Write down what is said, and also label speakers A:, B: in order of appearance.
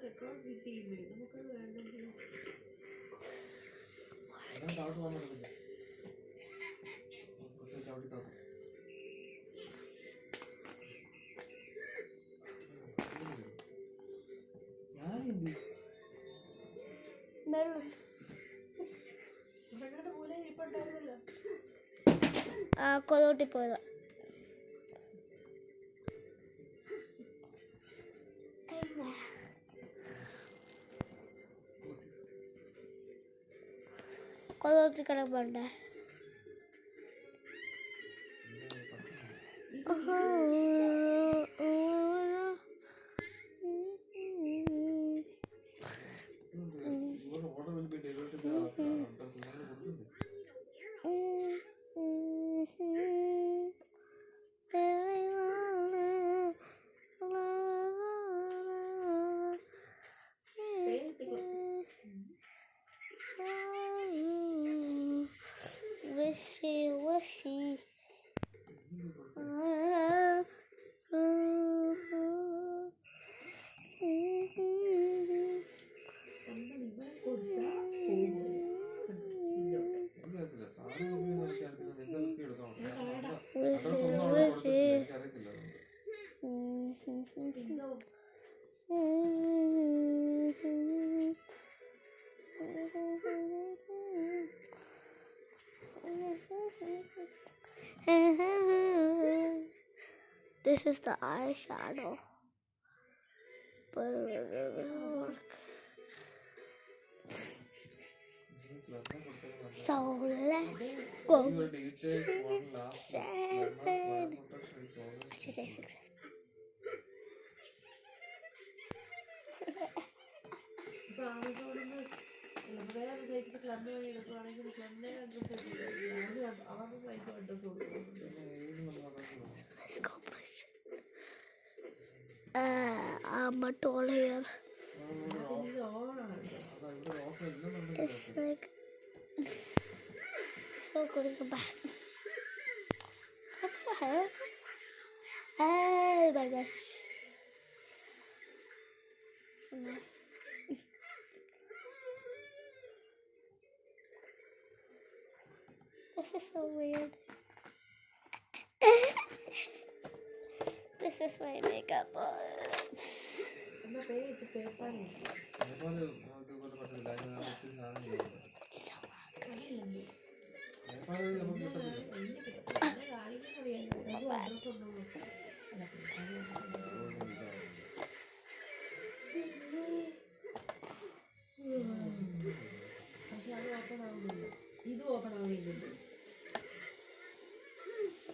A: Checkout fit ചെയ്യുമ്പോഴേ നമുക്കത് വേണ്ടെങ്കിൽ പോലെ ഇരിപ്പുണ്ടായിരുന്നല്ലോ.
B: കൊതോട്ടി പോയതാ. കൊതോട്ടി കിടപ്പുണ്ടേ. Wishy. This is the eyeshadow. So let's go. 7. I should say 6.
A: വേറെ സൈറ്റിൽ ക്ലബ് വഴി എടുക്കുവാണെങ്കിൽ ക്ലബിലെ അഡ്രസ് അവരുടെ സൈറ്റ് അഡ്രസ് കൊടുക്കുന്നുണ്ട്.
B: I'm a tall here. It's like so good as a bad. Oh my gosh. This is so weird. This is my makeup.
A: പക്ഷെ അത് open ആവുന്നില്ല. ഇത് ഓപ്പൺ ആവുന്നില്ലല്ലോ.